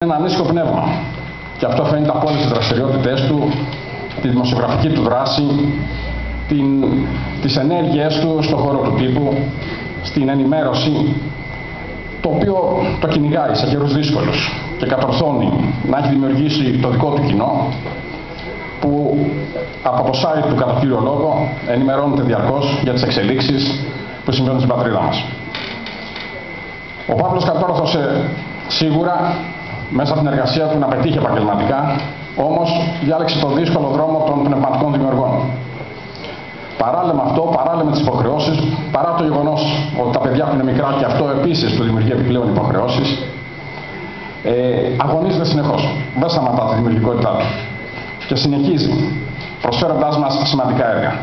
Ένα ανήσυχο πνεύμα και αυτό φαίνεται από όλες τις δραστηριότητες του, τη δημοσιογραφική του δράση, τις ενέργειές του στον χώρο του τύπου, στην ενημέρωση, το οποίο το κυνηγάει σε καιρούς δύσκολους και κατορθώνει να έχει δημιουργήσει το δικό του κοινό που από το site του κατά κύριο λόγο ενημερώνεται διαρκώς για τις εξελίξεις που συμβαίνουν στην πατρίδα μας. Ο Παύλος κατόρθωσε σίγουρα μέσα από την εργασία του να πετύχει επαγγελματικά, όμως διάλεξε το δύσκολο δρόμο των πνευματικών δημιουργών. Παράλληλα με αυτό, παράλληλα με τις υποχρεώσεις, παρά το γεγονός ότι τα παιδιά που είναι μικρά και αυτό επίσης του δημιουργεί επιπλέον υποχρεώσεις, αγωνίζεται συνεχώς, δεν σταματά τη δημιουργικότητά του και συνεχίζει προσφέροντάς μας σημαντικά έργα.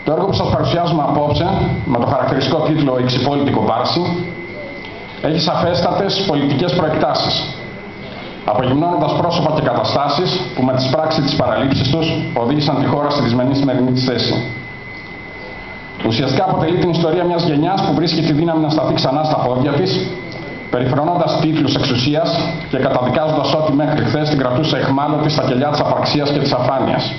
Το έργο που σας παρουσιάζουμε απόψε, με το χαρακτηριστικό τίτλο «Η ξυπόλυτη κομπάρση», έχει σαφέστατες πολιτικές προεκτάσεις, απογυμνώνοντας πρόσωπα και καταστάσεις που με τις πράξεις της παραλήψης τους οδήγησαν τη χώρα στη δυσμενή σημερινή της θέση. Ουσιαστικά αποτελεί την ιστορία μιας γενιάς που βρίσκει τη δύναμη να σταθεί ξανά στα πόδια της, περιφρονώντας τίτλους εξουσίας και καταδικάζοντας ό,τι μέχρι χθες την κρατούσε αιχμάλωτη στα κελιά της απαρξίας και της αφάνειας.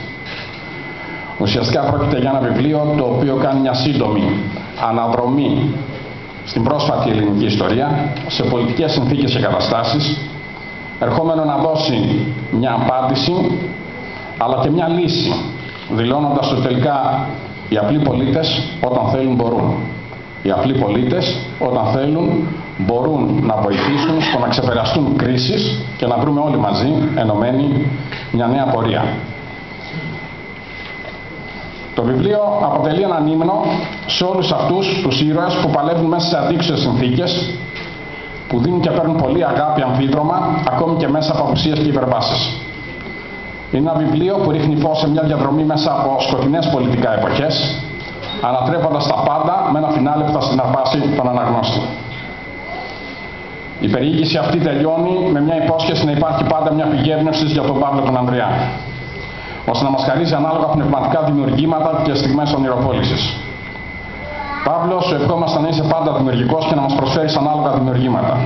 Ουσιαστικά πρόκειται για ένα βιβλίο το οποίο κάνει μια σύντομη αναδρομή στην πρόσφατη ελληνική ιστορία, σε πολιτικές συνθήκες και καταστάσεις, ερχόμενο να δώσει μια απάντηση, αλλά και μια λύση, δηλώνοντας ότι τελικά οι απλοί πολίτες όταν θέλουν μπορούν. Οι απλοί πολίτες όταν θέλουν μπορούν να βοηθήσουν στο να ξεπεραστούν κρίσεις και να βρούμε όλοι μαζί, ενωμένοι, μια νέα πορεία. Το βιβλίο αποτελεί έναν ύμνο σε όλους αυτούς τους ήρωες που παλεύουν μέσα σε αντίξωες συνθήκες, που δίνουν και παίρνουν πολύ αγάπη αμφίδρομα, ακόμη και μέσα από απουσίες και υπερβάσεις. Είναι ένα βιβλίο που ρίχνει φως σε μια διαδρομή μέσα από σκοτεινές πολιτικά εποχές, ανατρέποντας τα πάντα με ένα φινάλε που θα συναρπάσει τον αναγνώστη. Η περιήγηση αυτή τελειώνει με μια υπόσχεση να υπάρχει πάντα μια πηγή έμπνευσης για τον Παύλο τον Ανδρεά, ώστε να μας χαρίζει ανάλογα πνευματικά δημιουργήματα και στιγμές ονειροπόλησης. Παύλο, σου ευχόμαστε να είσαι πάντα δημιουργικός και να μας προσφέρεις ανάλογα δημιουργήματα.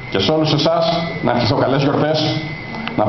Και σε όλους εσάς να ευχηθώ καλές γιορτές, να